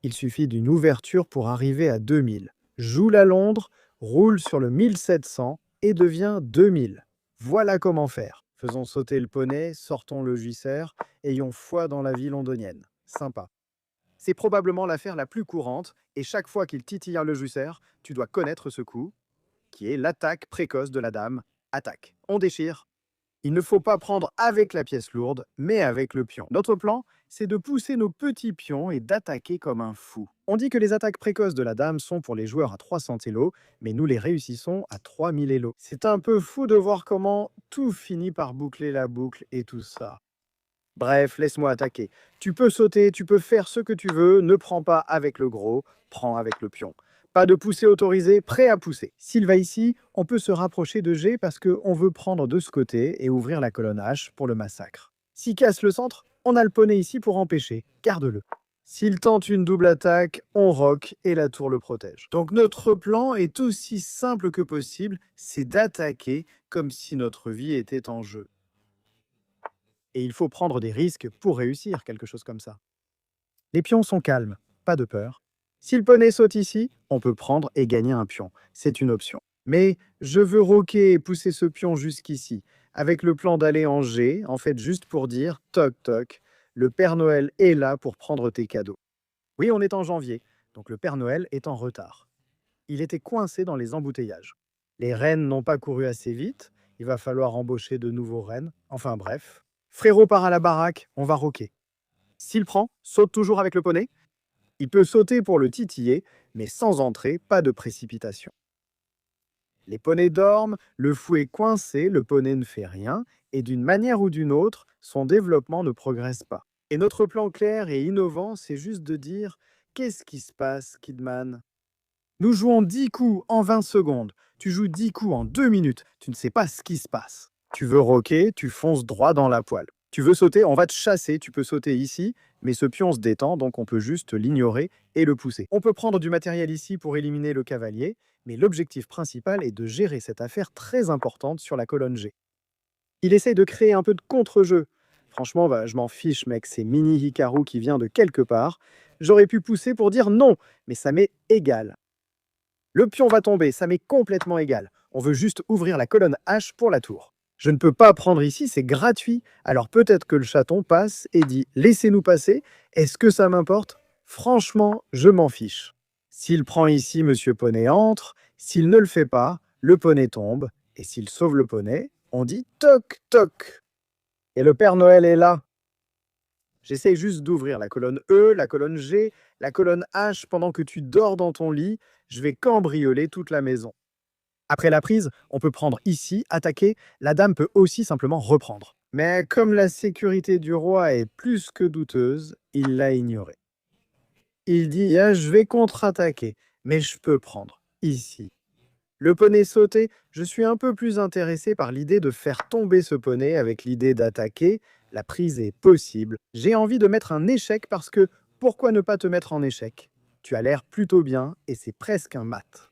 Il suffit d'une ouverture pour arriver à 2000. Joue la Londres, roule sur le 1700 et devient 2000. Voilà comment faire. Faisons sauter le poney, sortons le juisseur, ayons foi dans la vie londonienne. Sympa. C'est probablement l'affaire la plus courante, et chaque fois qu'il titille le juisseur, tu dois connaître ce coup, qui est l'attaque précoce de la dame. Attaque. On déchire. Il ne faut pas prendre avec la pièce lourde, mais avec le pion. Notre plan, c'est de pousser nos petits pions et d'attaquer comme un fou. On dit que les attaques précoces de la dame sont pour les joueurs à 300 élos, mais nous les réussissons à 3000 élos. C'est un peu fou de voir comment tout finit par boucler la boucle et tout ça. Bref, laisse-moi attaquer. Tu peux sauter, tu peux faire ce que tu veux, ne prends pas avec le gros, prends avec le pion. Pas de poussée autorisée, prêt à pousser. S'il va ici, on peut se rapprocher de G parce qu'on veut prendre de ce côté et ouvrir la colonne H pour le massacre. S'il casse le centre, on a le poney ici pour empêcher. Garde-le. S'il tente une double attaque, on rock et la tour le protège. Donc notre plan est aussi simple que possible, c'est d'attaquer comme si notre vie était en jeu. Et il faut prendre des risques pour réussir quelque chose comme ça. Les pions sont calmes, pas de peur. Si le poney saute ici, on peut prendre et gagner un pion. C'est une option. Mais je veux roquer et pousser ce pion jusqu'ici, avec le plan d'aller en G, en fait juste pour dire toc toc, le Père Noël est là pour prendre tes cadeaux. Oui, on est en janvier, donc le Père Noël est en retard. Il était coincé dans les embouteillages. Les rennes n'ont pas couru assez vite, il va falloir embaucher de nouveaux rennes, enfin bref. Frérot part à la baraque, on va roquer. S'il prend, saute toujours avec le poney. Il peut sauter pour le titiller, mais sans entrer, pas de précipitation. Les poneys dorment, le fou est coincé, le poney ne fait rien, et d'une manière ou d'une autre, son développement ne progresse pas. Et notre plan clair et innovant, c'est juste de dire « Qu'est-ce qui se passe, Kidman ?» Nous jouons 10 coups en 20 secondes. Tu joues 10 coups en 2 minutes. Tu ne sais pas ce qui se passe. Tu veux roquer, tu fonces droit dans la poêle. Tu veux sauter, on va te chasser. Tu peux sauter ici, mais ce pion se détend, donc on peut juste l'ignorer et le pousser. On peut prendre du matériel ici pour éliminer le cavalier, mais l'objectif principal est de gérer cette affaire très importante sur la colonne G. Il essaye de créer un peu de contre-jeu. Franchement, je m'en fiche, mec, c'est Mini Hikaru qui vient de quelque part. J'aurais pu pousser pour dire non, mais ça m'est égal. Le pion va tomber, ça m'est complètement égal. On veut juste ouvrir la colonne H pour la tour. Je ne peux pas prendre ici, c'est gratuit. Alors peut-être que le chaton passe et dit « Laissez-nous passer ». Est-ce que ça m'importe? Franchement, je m'en fiche. S'il prend ici, Monsieur Poney entre. S'il ne le fait pas, le poney tombe. Et s'il sauve le poney, on dit « Toc, toc ». Et le Père Noël est là. J'essaye juste d'ouvrir la colonne E, la colonne G, la colonne H pendant que tu dors dans ton lit. Je vais cambrioler toute la maison. Après la prise, on peut prendre ici, attaquer. La dame peut aussi simplement reprendre. Mais comme la sécurité du roi est plus que douteuse, il l'a ignorée. Il dit ah, « Je vais contre-attaquer, mais je peux prendre ici. » Le poney sauté, je suis un peu plus intéressé par l'idée de faire tomber ce poney avec l'idée d'attaquer. La prise est possible. J'ai envie de mettre un échec parce que pourquoi ne pas te mettre en échec? Tu as l'air plutôt bien et c'est presque un mat.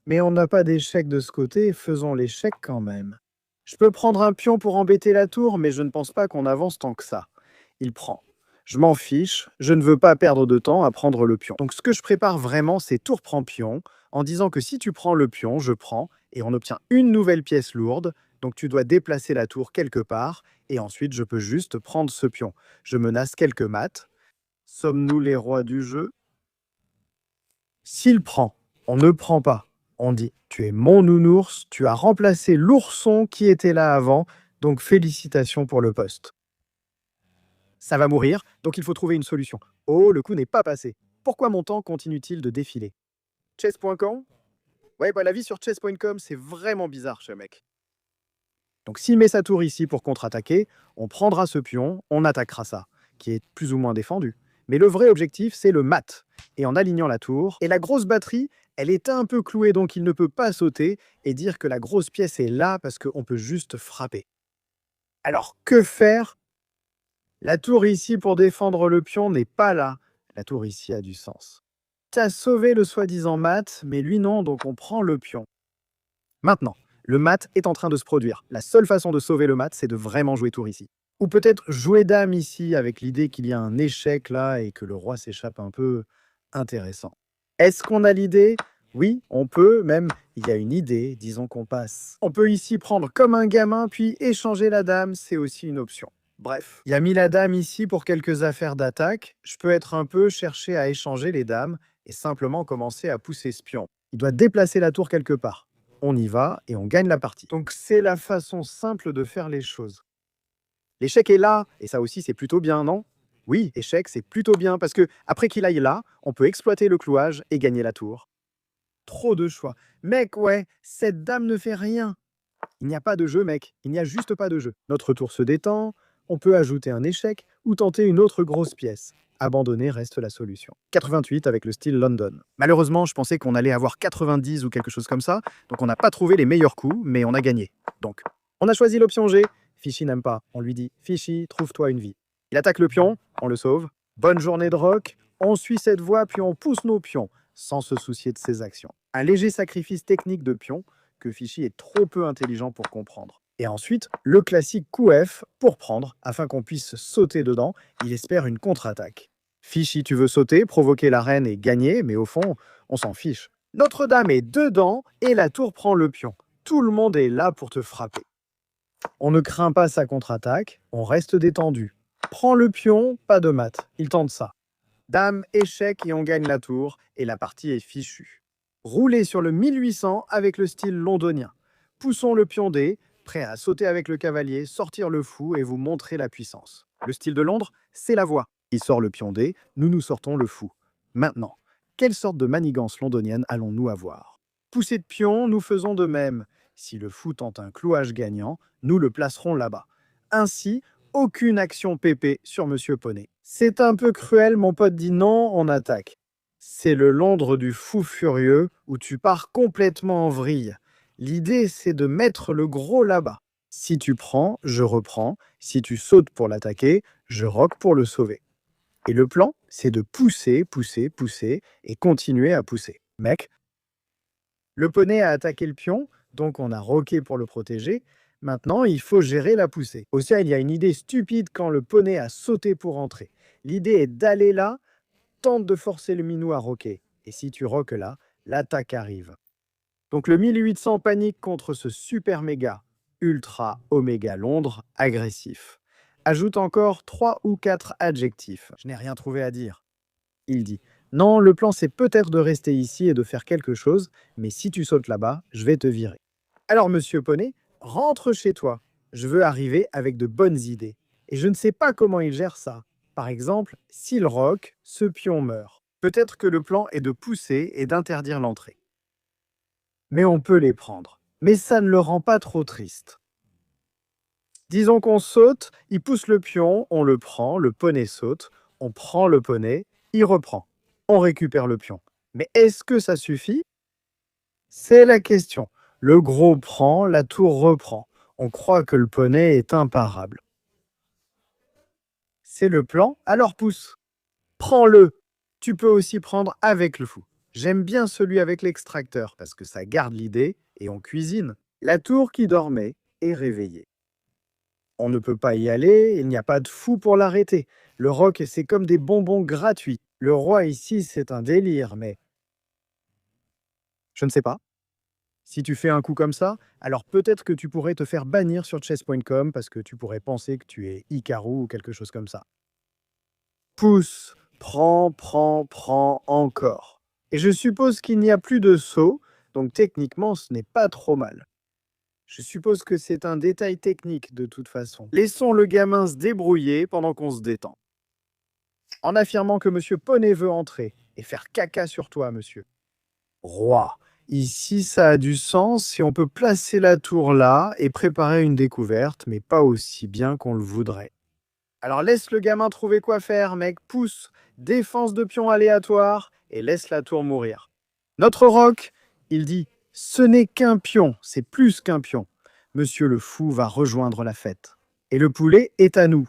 Mais on n'a pas d'échec de ce côté, faisons l'échec quand même. Je peux prendre un pion pour embêter la tour, mais je ne pense pas qu'on avance tant que ça. Il prend. Je m'en fiche, je ne veux pas perdre de temps à prendre le pion. Donc ce que je prépare vraiment, c'est tour prend pion, en disant que si tu prends le pion, je prends, et on obtient une nouvelle pièce lourde, donc tu dois déplacer la tour quelque part, et ensuite je peux juste prendre ce pion. Je menace quelques mates. Sommes-nous les rois du jeu? S'il prend, on ne prend pas. On dit « Tu es mon nounours, tu as remplacé l'ourson qui était là avant, donc félicitations pour le poste. » Ça va mourir, donc il faut trouver une solution. Oh, le coup n'est pas passé. Pourquoi mon temps continue-t-il de défiler? Chess.com? Ouais, la vie sur chess.com, c'est vraiment bizarre, ce mec. Donc s'il met sa tour ici pour contre-attaquer, on prendra ce pion, on attaquera ça, qui est plus ou moins défendu. Mais le vrai objectif, c'est le mat. Et en alignant la tour, et la grosse batterie, elle est un peu clouée, donc il ne peut pas sauter et dire que la grosse pièce est là parce qu'on peut juste frapper. Alors, que faire? La tour ici pour défendre le pion n'est pas là. La tour ici a du sens. T'as sauvé le soi-disant mat, mais lui non, donc on prend le pion. Maintenant, le mat est en train de se produire. La seule façon de sauver le mat, c'est de vraiment jouer tour ici. Ou peut-être jouer dame ici avec l'idée qu'il y a un échec là et que le roi s'échappe un peu. Intéressant. Est-ce qu'on a l'idée? Oui, on peut, même il y a une idée, disons qu'on passe. On peut ici prendre comme un gamin puis échanger la dame, c'est aussi une option. Bref, il a mis la dame ici pour quelques affaires d'attaque. Je peux être un peu chercher à échanger les dames et simplement commencer à pousser ce pion. Il doit déplacer la tour quelque part. On y va et on gagne la partie. Donc c'est la façon simple de faire les choses. L'échec est là, et ça aussi c'est plutôt bien, non? Oui, échec c'est plutôt bien, parce que après qu'il aille là, on peut exploiter le clouage et gagner la tour. Trop de choix. Mec, ouais, cette dame ne fait rien. Il n'y a pas de jeu, mec, il n'y a juste pas de jeu. Notre tour se détend, on peut ajouter un échec ou tenter une autre grosse pièce. Abandonner reste la solution. 88 avec le style London. Malheureusement, je pensais qu'on allait avoir 90 ou quelque chose comme ça, donc on n'a pas trouvé les meilleurs coups, mais on a gagné. Donc, on a choisi l'option G. Fichy n'aime pas. On lui dit Fichy, trouve-toi une vie. Il attaque le pion, on le sauve. Bonne journée de rock. On suit cette voie, puis on pousse nos pions, sans se soucier de ses actions. Un léger sacrifice technique de pion que Fichy est trop peu intelligent pour comprendre. Et ensuite, le classique coup F pour prendre, afin qu'on puisse sauter dedans. Il espère une contre-attaque. Fichy, tu veux sauter, provoquer la reine et gagner, mais au fond, on s'en fiche. Notre-Dame est dedans et la tour prend le pion. Tout le monde est là pour te frapper. On ne craint pas sa contre-attaque, on reste détendu. Prends le pion, pas de mat, il tente ça. Dame, échec et on gagne la tour, et la partie est fichue. Roulez sur le 1800 avec le style londonien. Poussons le pion D, prêt à sauter avec le cavalier, sortir le fou et vous montrer la puissance. Le style de Londres, c'est la voie. Il sort le pion D, nous sortons le fou. Maintenant, quelle sorte de manigance londonienne allons-nous avoir? Pousser de pion, nous faisons de même. Si le fou tente un clouage gagnant, nous le placerons là-bas. Ainsi, aucune action pépé sur Monsieur Poney. C'est un peu cruel, mon pote dit non, on attaque. C'est le Londres du fou furieux où tu pars complètement en vrille. L'idée, c'est de mettre le gros là-bas. Si tu prends, je reprends. Si tu sautes pour l'attaquer, je rock pour le sauver. Et le plan, c'est de pousser, pousser, pousser et continuer à pousser. Mec, le poney a attaqué le pion, donc on a rocké pour le protéger. Maintenant, il faut gérer la poussée. Aussi, il y a une idée stupide quand le poney a sauté pour entrer. L'idée est d'aller là, tente de forcer le minou à rocker. Et si tu roques là, l'attaque arrive. Donc le 1800 panique contre ce super méga, ultra oméga Londres agressif. Ajoute encore 3 ou 4 adjectifs. Je n'ai rien trouvé à dire. Il dit non, le plan c'est peut-être de rester ici et de faire quelque chose, mais si tu sautes là-bas, je vais te virer. Alors, monsieur Poney, rentre chez toi. Je veux arriver avec de bonnes idées. Et je ne sais pas comment il gère ça. Par exemple, s'il rock, ce pion meurt. Peut-être que le plan est de pousser et d'interdire l'entrée. Mais on peut les prendre. Mais ça ne le rend pas trop triste. Disons qu'on saute, il pousse le pion, on le prend, le poney saute, on prend le poney, il reprend. On récupère le pion. Mais est-ce que ça suffit? C'est la question. Le gros prend, la tour reprend. On croit que le poney est imparable. C'est le plan, alors pousse. Prends-le. Tu peux aussi prendre avec le fou. J'aime bien celui avec l'extracteur parce que ça garde l'idée et on cuisine. La tour qui dormait est réveillée. On ne peut pas y aller, il n'y a pas de fou pour l'arrêter. Le roc, c'est comme des bonbons gratuits. Le roi ici, c'est un délire, mais... Je ne sais pas. Si tu fais un coup comme ça, alors peut-être que tu pourrais te faire bannir sur chess.com parce que tu pourrais penser que tu es Hikaru ou quelque chose comme ça. Pousse, prends, prends, prends encore. Et je suppose qu'il n'y a plus de saut, donc techniquement ce n'est pas trop mal. Je suppose que c'est un détail technique de toute façon. Laissons le gamin se débrouiller pendant qu'on se détend. En affirmant que Monsieur Poney veut entrer et faire caca sur toi, monsieur. Roi. Ici, ça a du sens si on peut placer la tour là et préparer une découverte, mais pas aussi bien qu'on le voudrait. Alors laisse le gamin trouver quoi faire, mec, pousse, défense de pion aléatoire et laisse la tour mourir. Notre roc, il dit, ce n'est qu'un pion, c'est plus qu'un pion. Monsieur le fou va rejoindre la fête. Et le poulet est à nous.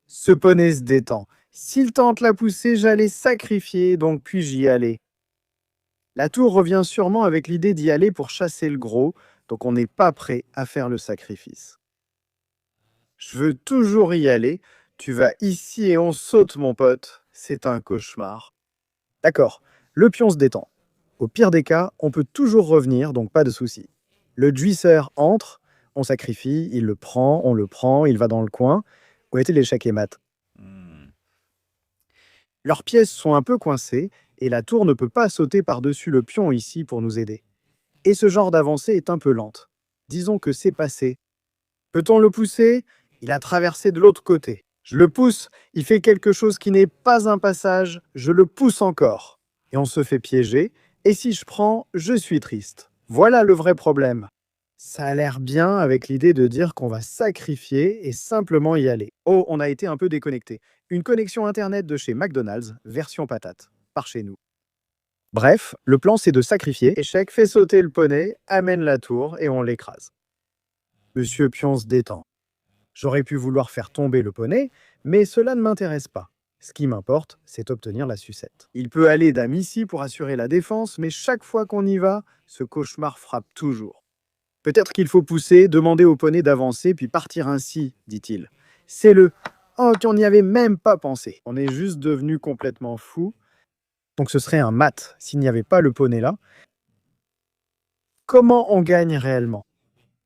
Ce poney se détend. S'il tente la poussée, j'allais sacrifier, donc puis-je y aller? La tour revient sûrement avec l'idée d'y aller pour chasser le gros, donc on n'est pas prêt à faire le sacrifice. Je veux toujours y aller. Tu vas ici et on saute, mon pote. C'est un cauchemar. D'accord, le pion se détend. Au pire des cas, on peut toujours revenir, donc pas de souci. Le juiceur entre, on sacrifie, il le prend, on le prend, il va dans le coin. Où était l'échec et mat? Leurs pièces sont un peu coincées et la tour ne peut pas sauter par-dessus le pion ici pour nous aider. Et ce genre d'avancée est un peu lente. Disons que c'est passé. Peut-on le pousser? Il a traversé de l'autre côté. Je le pousse, il fait quelque chose qui n'est pas un passage, je le pousse encore. Et on se fait piéger, et si je prends, je suis triste. Voilà le vrai problème. Ça a l'air bien avec l'idée de dire qu'on va sacrifier et simplement y aller. Oh, on a été un peu déconnecté. Une connexion Internet de chez McDonald's, version patate, par chez nous. Bref, le plan c'est de sacrifier. Échec fait sauter le poney, amène la tour et on l'écrase. Monsieur Pion se détend. J'aurais pu vouloir faire tomber le poney, mais cela ne m'intéresse pas. Ce qui m'importe, c'est obtenir la sucette. Il peut aller dame ici pour assurer la défense, mais chaque fois qu'on y va, ce cauchemar frappe toujours. Peut-être qu'il faut pousser, demander au poney d'avancer, puis partir ainsi, dit-il. C'est le « Oh, qu'on n'y avait même pas pensé !» On est juste devenu complètement fou. Donc ce serait un mat s'il n'y avait pas le poney là. Comment on gagne réellement?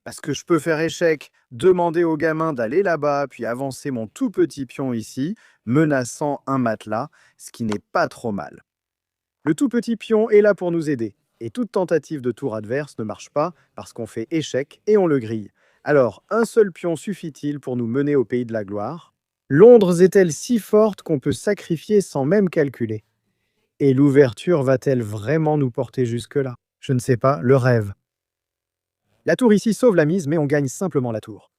Parce que je peux faire échec, demander au gamin d'aller là-bas, puis avancer mon tout petit pion ici, menaçant un matelas, ce qui n'est pas trop mal. Le tout petit pion est là pour nous aider, et toute tentative de tour adverse ne marche pas parce qu'on fait échec et on le grille. Alors, un seul pion suffit-il pour nous mener au pays de la gloire? Londres est-elle si forte qu'on peut sacrifier sans même calculer? Et l'ouverture va-t-elle vraiment nous porter jusque-là? Je ne sais pas, le rêve. La tour ici sauve la mise, mais on gagne simplement la tour.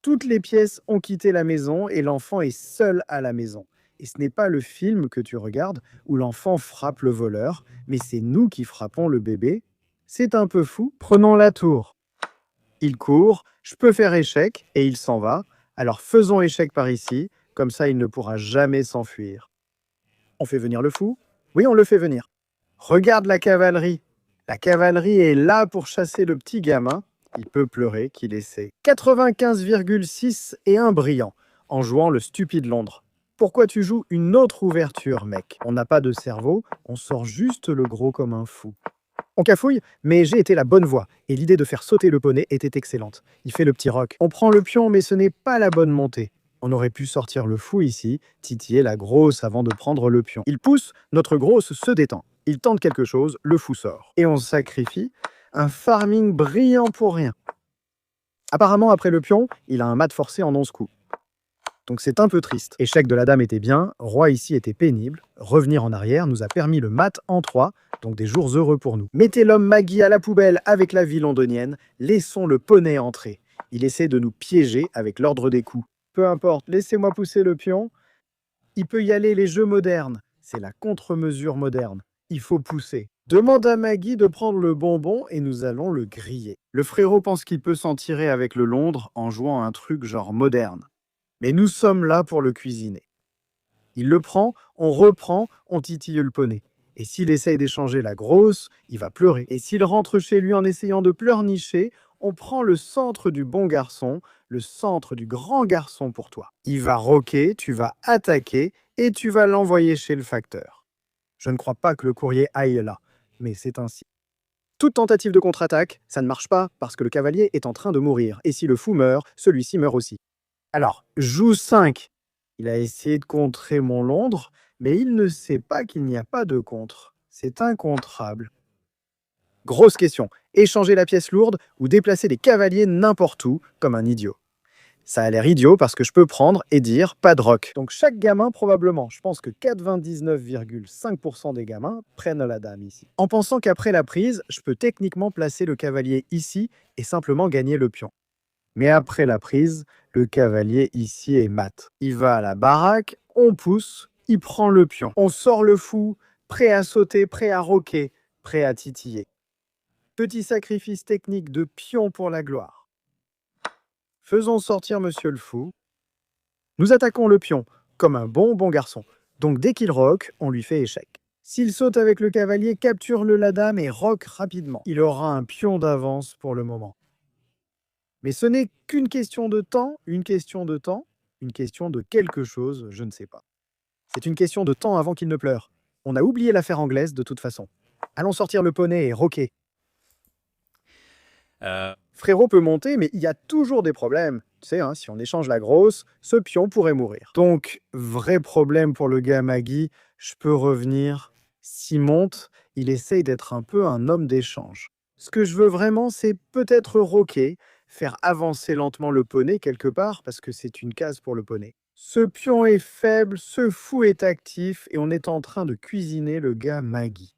Toutes les pièces ont quitté la maison et l'enfant est seul à la maison. Et ce n'est pas le film que tu regardes où l'enfant frappe le voleur, mais c'est nous qui frappons le bébé. C'est un peu fou. Prenons la tour. Il court, je peux faire échec et il s'en va. Alors faisons échec par ici, comme ça il ne pourra jamais s'enfuir. On fait venir le fou? Oui, on le fait venir. Regarde la cavalerie. La cavalerie est là pour chasser le petit gamin. Il peut pleurer qu'il essaie. 95,6 et un brillant, en jouant le stupide Londres. Pourquoi tu joues une autre ouverture, mec? On n'a pas de cerveau, on sort juste le gros comme un fou. On cafouille, mais j'ai été la bonne voie, et l'idée de faire sauter le poney était excellente. Il fait le petit roc. On prend le pion, mais ce n'est pas la bonne montée. On aurait pu sortir le fou ici, titiller la grosse avant de prendre le pion. Il pousse, notre grosse se détend. Il tente quelque chose, le fou sort. Et on sacrifie un farming brillant pour rien. Apparemment, après le pion, il a un mat forcé en 11 coups. Donc c'est un peu triste. Échec de la dame était bien, roi ici était pénible. Revenir en arrière nous a permis le mat en 3, donc des jours heureux pour nous. Mettez l'homme Maggie à la poubelle avec la vie londonienne, laissons le poney entrer. Il essaie de nous piéger avec l'ordre des coups. Peu importe, laissez-moi pousser le pion. Il peut y aller les jeux modernes. C'est la contre-mesure moderne. Il faut pousser. Demande à Maggie de prendre le bonbon et nous allons le griller. Le frérot pense qu'il peut s'en tirer avec le Londres en jouant un truc genre moderne. Mais nous sommes là pour le cuisiner. Il le prend, on reprend, on titille le poney. Et s'il essaye d'échanger la grosse, il va pleurer. Et s'il rentre chez lui en essayant de pleurnicher, on prend le centre du bon garçon, le centre du grand garçon pour toi. Il va roquer, tu vas attaquer et tu vas l'envoyer chez le facteur. Je ne crois pas que le courrier aille là, mais c'est ainsi. Toute tentative de contre-attaque, ça ne marche pas parce que le cavalier est en train de mourir. Et si le fou meurt, celui-ci meurt aussi. Alors, joue 5. Il a essayé de contrer mon Londres, mais il ne sait pas qu'il n'y a pas de contre. C'est incontrable. Grosse question, échanger la pièce lourde ou déplacer les cavaliers n'importe où, comme un idiot. Ça a l'air idiot parce que je peux prendre et dire pas de roc. Donc chaque gamin probablement, je pense que 99,5% des gamins prennent la dame ici. En pensant qu'après la prise, je peux techniquement placer le cavalier ici et simplement gagner le pion. Mais après la prise, le cavalier ici est mat. Il va à la baraque, on pousse, il prend le pion. On sort le fou, prêt à sauter, prêt à roquer, prêt à titiller. Petit sacrifice technique de pion pour la gloire. Faisons sortir monsieur le fou. Nous attaquons le pion, comme un bon garçon. Donc dès qu'il roque, on lui fait échec. S'il saute avec le cavalier, capture-le la dame et roque rapidement. Il aura un pion d'avance pour le moment. Mais ce n'est qu'une question de temps, une question de temps, une question de quelque chose, je ne sais pas. C'est une question de temps avant qu'il ne pleure. On a oublié l'affaire anglaise de toute façon. Allons sortir le poney et roquer. Frérot peut monter, mais il y a toujours des problèmes. Tu sais, hein, si on échange la grosse, ce pion pourrait mourir. Donc, vrai problème pour le gars Maggie, je peux revenir. S'il monte, il essaye d'être un peu un homme d'échange. Ce que je veux vraiment, c'est peut-être roquer, faire avancer lentement le poney quelque part, parce que c'est une case pour le poney. Ce pion est faible, ce fou est actif, et on est en train de cuisiner le gars Maggie.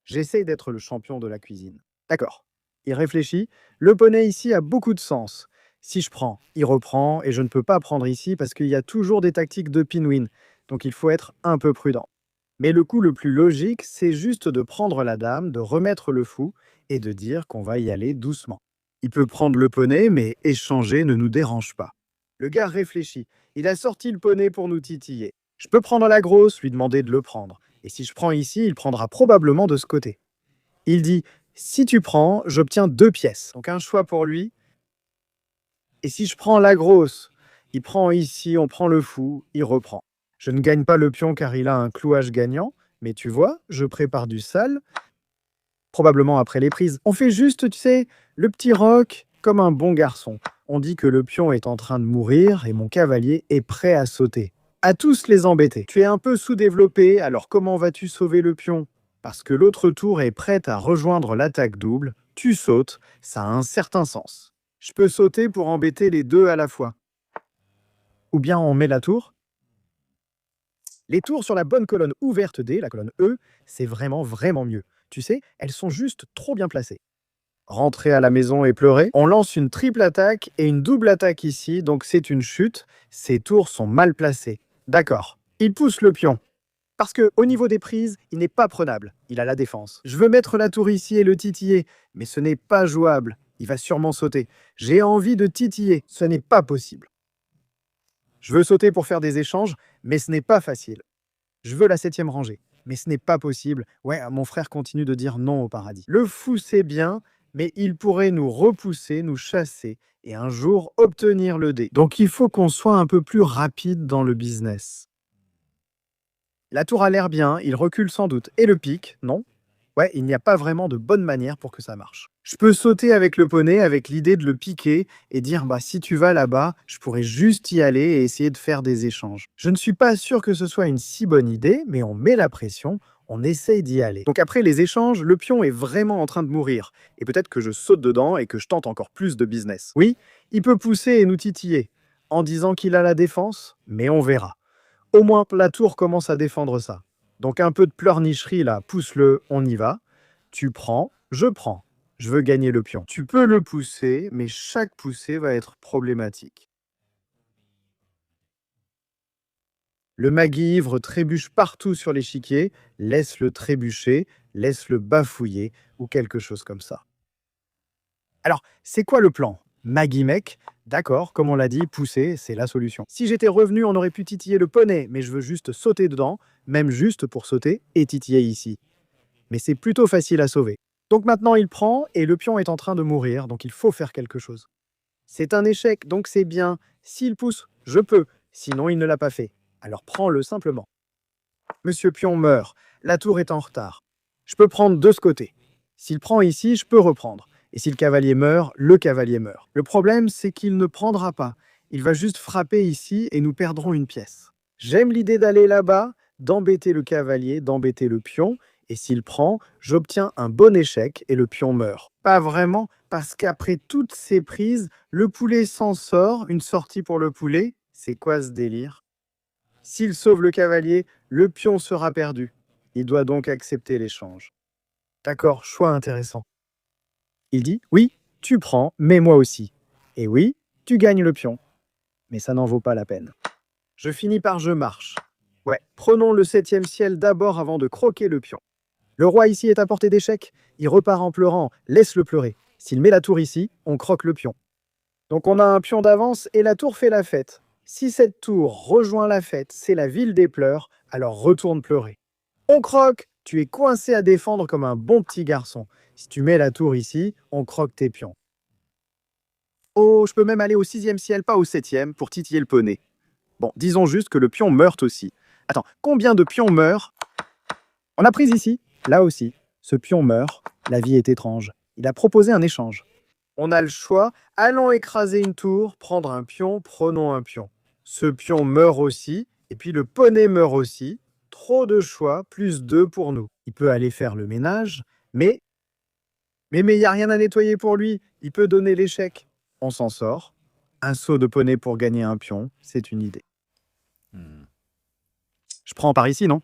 J'essaye d'être le champion de la cuisine. D'accord. Il réfléchit. Le poney ici a beaucoup de sens. Si je prends, il reprend, et je ne peux pas prendre ici parce qu'il y a toujours des tactiques de pinwin. Donc il faut être un peu prudent. Mais le coup le plus logique, c'est juste de prendre la dame, de remettre le fou, et de dire qu'on va y aller doucement. Il peut prendre le poney, mais échanger ne nous dérange pas. Le gars réfléchit. Il a sorti le poney pour nous titiller. Je peux prendre la grosse, lui demander de le prendre. Et si je prends ici, il prendra probablement de ce côté. Il dit, si tu prends, j'obtiens 2 pièces. Donc un choix pour lui. Et si je prends la grosse, il prend ici, on prend le fou, il reprend. Je ne gagne pas le pion car il a un clouage gagnant, mais tu vois, je prépare du sale, probablement après les prises. On fait juste, tu sais, le petit roc comme un bon garçon. On dit que le pion est en train de mourir et mon cavalier est prêt à sauter. À tous les embêter. Tu es un peu sous-développé, alors comment vas-tu sauver le pion? Parce que l'autre tour est prête à rejoindre l'attaque double, tu sautes, ça a un certain sens. Je peux sauter pour embêter les deux à la fois. Ou bien on met la tour. Les tours sur la bonne colonne ouverte D, la colonne E, c'est vraiment mieux. Tu sais, elles sont juste trop bien placées. Rentrer à la maison et pleurer. On lance une triple attaque et une double attaque ici, donc c'est une chute. Ces tours sont mal placés. D'accord. Il pousse le pion. Parce que au niveau des prises, il n'est pas prenable. Il a la défense. Je veux mettre la tour ici et le titiller, mais ce n'est pas jouable. Il va sûrement sauter. J'ai envie de titiller. Ce n'est pas possible. Je veux sauter pour faire des échanges, mais ce n'est pas facile. Je veux la 7e rangée, mais ce n'est pas possible. Ouais, mon frère continue de dire non au paradis. Le fou, c'est bien, mais il pourrait nous repousser, nous chasser, et un jour obtenir le dé. Donc il faut qu'on soit un peu plus rapide dans le business. La tour a l'air bien, il recule sans doute. Et le pic, non? Ouais, il n'y a pas vraiment de bonne manière pour que ça marche. Je peux sauter avec le poney avec l'idée de le piquer et dire bah si tu vas là-bas, je pourrais juste y aller et essayer de faire des échanges. Je ne suis pas sûr que ce soit une si bonne idée, mais on met la pression, on essaye d'y aller. Donc après les échanges, le pion est vraiment en train de mourir. Et peut-être que je saute dedans et que je tente encore plus de business. Oui, il peut pousser et nous titiller, en disant qu'il a la défense, mais on verra. Au moins la tour commence à défendre ça. Donc un peu de pleurnicherie là, pousse-le, on y va. Tu prends, je prends. Je veux gagner le pion. Tu peux le pousser, mais chaque poussée va être problématique. Le Magui ivre trébuche partout sur l'échiquier, laisse-le trébucher, laisse-le bafouiller, ou quelque chose comme ça. Alors, c'est quoi le plan? Maggie mec, d'accord, comme on l'a dit, pousser, c'est la solution. Si j'étais revenu, on aurait pu titiller le poney, mais je veux juste sauter dedans, même juste pour sauter et titiller ici. Mais c'est plutôt facile à sauver. Donc maintenant il prend, et le pion est en train de mourir, donc il faut faire quelque chose. C'est un échec, donc c'est bien. S'il pousse, je peux, sinon il ne l'a pas fait. Alors prends-le simplement. Monsieur Pion meurt, la tour est en retard. Je peux prendre de ce côté. S'il prend ici, je peux reprendre. Et si le cavalier meurt, le cavalier meurt. Le problème, c'est qu'il ne prendra pas. Il va juste frapper ici et nous perdrons une pièce. J'aime l'idée d'aller là-bas, d'embêter le cavalier, d'embêter le pion, et s'il prend, j'obtiens un bon échec et le pion meurt. Pas vraiment, parce qu'après toutes ces prises, le poulet s'en sort, une sortie pour le poulet. C'est quoi ce délire? S'il sauve le cavalier, le pion sera perdu. Il doit donc accepter l'échange. D'accord, choix intéressant. Il dit, oui, tu prends, mais moi aussi. Et oui, tu gagnes le pion. Mais ça n'en vaut pas la peine. Je finis par je marche. Ouais, prenons le 7e ciel d'abord avant de croquer le pion. Le roi ici est à portée d'échec. Il repart en pleurant, laisse-le pleurer. S'il met la tour ici, on croque le pion. Donc on a un pion d'avance et la tour fait la fête. Si cette tour rejoint la fête, c'est la ville des pleurs, alors retourne pleurer. On croque, Tu es coincé à défendre comme un bon petit garçon. Si tu mets la tour ici, on croque tes pions. Oh, je peux même aller au 6e ciel, pas au 7e, pour titiller le poney. Bon, disons juste que le pion meurt aussi. Attends, combien de pions meurent? On a pris ici, là aussi. Ce pion meurt, la vie est étrange. Il a proposé un échange. On a le choix, allons écraser une tour, prendre un pion, prenons un pion. Ce pion meurt aussi, et puis le poney meurt aussi. Trop de choix, plus 2 pour nous. Il peut aller faire le ménage, mais il n'y a rien à nettoyer pour lui. Il peut donner l'échec. On s'en sort. Un saut de poney pour gagner un pion, c'est une idée. Je prends par ici, non?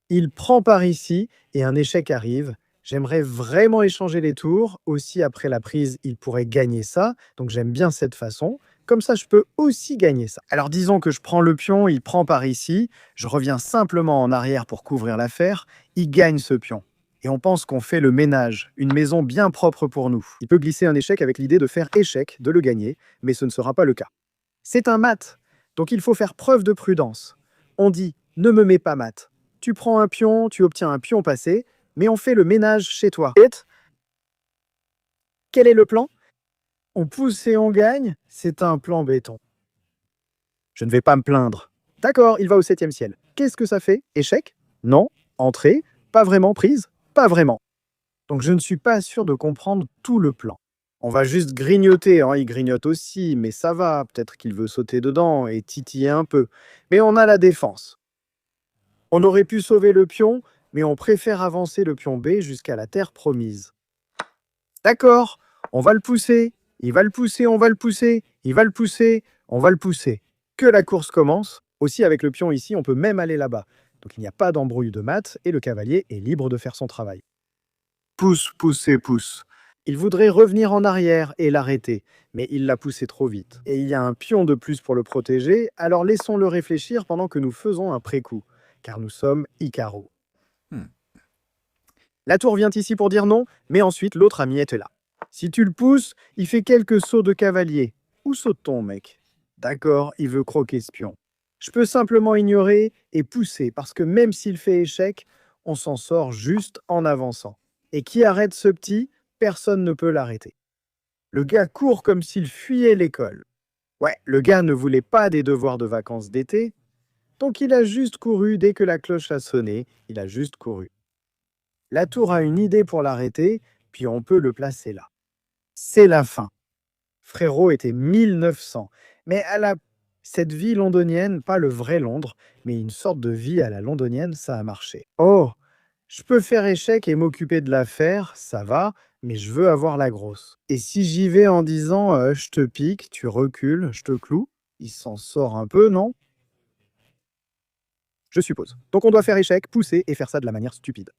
Il prend par ici et un échec arrive. J'aimerais vraiment échanger les tours. Aussi, après la prise, il pourrait gagner ça. Donc, j'aime bien cette façon. Comme ça, je peux aussi gagner ça. Alors, disons que je prends le pion, il prend par ici. Je reviens simplement en arrière pour couvrir l'affaire. Il gagne ce pion. Et on pense qu'on fait le ménage, une maison bien propre pour nous. Il peut glisser un échec avec l'idée de faire échec, de le gagner, mais ce ne sera pas le cas. C'est un mat, donc il faut faire preuve de prudence. On dit « ne me mets pas mat ». Tu prends un pion, tu obtiens un pion passé, mais on fait le ménage chez toi. Et quel est le plan? On pousse et on gagne, c'est un plan béton. Je ne vais pas me plaindre. D'accord, il va au 7e ciel. Qu'est-ce que ça fait? Échec? Non. Entrée? Pas vraiment prise? Pas vraiment. Donc je ne suis pas sûr de comprendre tout le plan. On va juste grignoter, hein, il grignote aussi, mais ça va, peut-être qu'il veut sauter dedans et titiller un peu. Mais on a la défense. On aurait pu sauver le pion, mais on préfère avancer le pion B jusqu'à la terre promise. D'accord, on va le pousser, il va le pousser, on va le pousser, il va le pousser, on va le pousser. Que la course commence. Aussi, avec le pion ici, on peut même aller là-bas. Donc il n'y a pas d'embrouille de maths et le cavalier est libre de faire son travail. Pousse, pousse et pousse. Il voudrait revenir en arrière et l'arrêter, mais il l'a poussé trop vite. Et il y a un pion de plus pour le protéger, alors laissons-le réfléchir pendant que nous faisons un pré-coup, car nous sommes Icaro. La tour vient ici pour dire non, mais ensuite l'autre ami est là. Si tu le pousses, il fait quelques sauts de cavalier. Où saute-t-on, mec? D'accord, il veut croquer ce pion. Je peux simplement ignorer et pousser, parce que même s'il fait échec, on s'en sort juste en avançant. Et qui arrête ce petit? Personne ne peut l'arrêter. Le gars court comme s'il fuyait l'école. Ouais, le gars ne voulait pas des devoirs de vacances d'été, donc il a juste couru dès que la cloche a sonné, il a juste couru. La tour a une idée pour l'arrêter, puis on peut le placer là. C'est la fin. Frérot était 1900, mais cette vie londonienne, pas le vrai Londres, mais une sorte de vie à la londonienne, ça a marché. Oh, je peux faire échec et m'occuper de l'affaire, ça va, mais je veux avoir la grosse. Et si j'y vais en disant je te pique, tu recules, je te cloue, il s'en sort un peu, non? Je suppose. Donc on doit faire échec, pousser et faire ça de la manière stupide.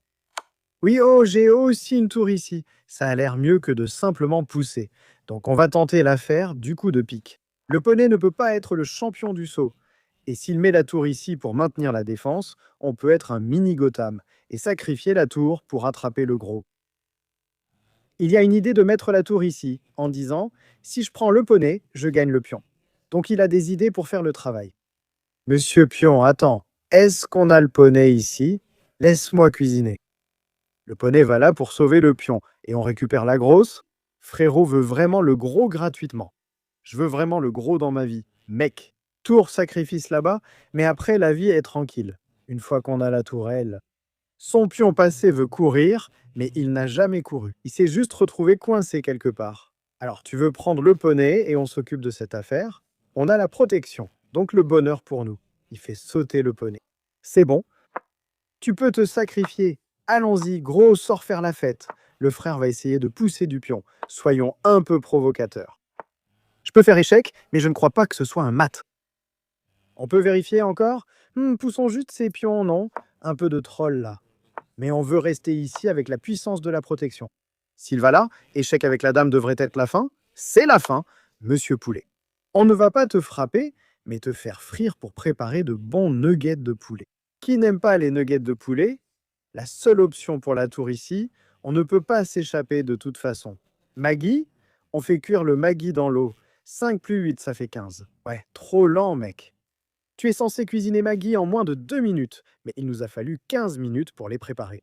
Oui, oh, j'ai aussi une tour ici. Ça a l'air mieux que de simplement pousser. Donc on va tenter l'affaire du coup de pique. Le poney ne peut pas être le champion du saut. Et s'il met la tour ici pour maintenir la défense, on peut être un mini Gotham et sacrifier la tour pour attraper le gros. Il y a une idée de mettre la tour ici, en disant « si je prends le poney, je gagne le pion ». Donc il a des idées pour faire le travail. Monsieur Pion, attends, est-ce qu'on a le poney ici? Laisse-moi cuisiner. Le poney va là pour sauver le pion, et on récupère la grosse. Frérot veut vraiment le gros gratuitement. Je veux vraiment le gros dans ma vie. Mec, tour sacrifice là-bas, mais après la vie est tranquille. Une fois qu'on a la tourelle. Son pion passé veut courir, mais il n'a jamais couru. Il s'est juste retrouvé coincé quelque part. Alors tu veux prendre le poney et on s'occupe de cette affaire. On a la protection, donc le bonheur pour nous. Il fait sauter le poney. C'est bon. Tu peux te sacrifier. Allons-y, gros, sors faire la fête. Le frère va essayer de pousser du pion. Soyons un peu provocateurs. Je peux faire échec, mais je ne crois pas que ce soit un mat. On peut vérifier encore? Poussons juste ces pions, non? Un peu de troll là. Mais on veut rester ici avec la puissance de la protection. S'il va là, échec avec la dame devrait être la fin. C'est la fin, monsieur Poulet. On ne va pas te frapper, mais te faire frire pour préparer de bons nuggets de poulet. Qui n'aime pas les nuggets de poulet? La seule option pour la tour ici, on ne peut pas s'échapper de toute façon. Maggie? On fait cuire le Maggie dans l'eau. 5 plus 8, ça fait 15. Ouais, trop lent, mec. Tu es censé cuisiner Maggie en moins de 2 minutes, mais il nous a fallu 15 minutes pour les préparer.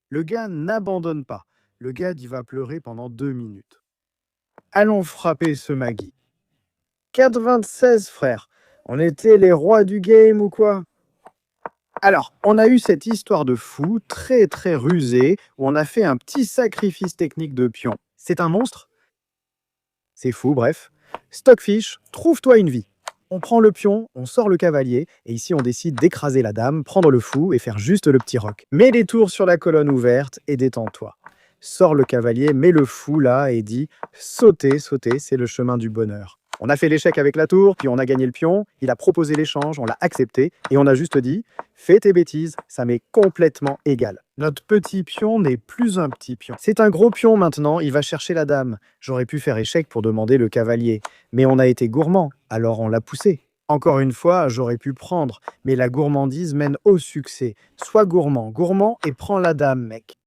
Le gars n'abandonne pas. Le gars il va pleurer pendant 2 minutes. Allons frapper ce Maggie. 4,26 frère. On était les rois du game ou quoi? Alors, on a eu cette histoire de fou, très très rusée, où on a fait un petit sacrifice technique de pion. C'est un monstre? C'est fou, bref. Stockfish, trouve-toi une vie. On prend le pion, on sort le cavalier, et ici on décide d'écraser la dame, prendre le fou et faire juste le petit roc. Mets les tours sur la colonne ouverte et détends-toi. Sors le cavalier, mets le fou là et dis « Sauter, sauter, c'est le chemin du bonheur ». On a fait l'échec avec la tour, puis on a gagné le pion, il a proposé l'échange, on l'a accepté, et on a juste dit « Fais tes bêtises, ça m'est complètement égal ». Notre petit pion n'est plus un petit pion. C'est un gros pion maintenant, il va chercher la dame. J'aurais pu faire échec pour demander le cavalier, mais on a été gourmand, alors on l'a poussé. Encore une fois, j'aurais pu prendre, mais la gourmandise mène au succès. Sois gourmand, gourmand et prends la dame, mec.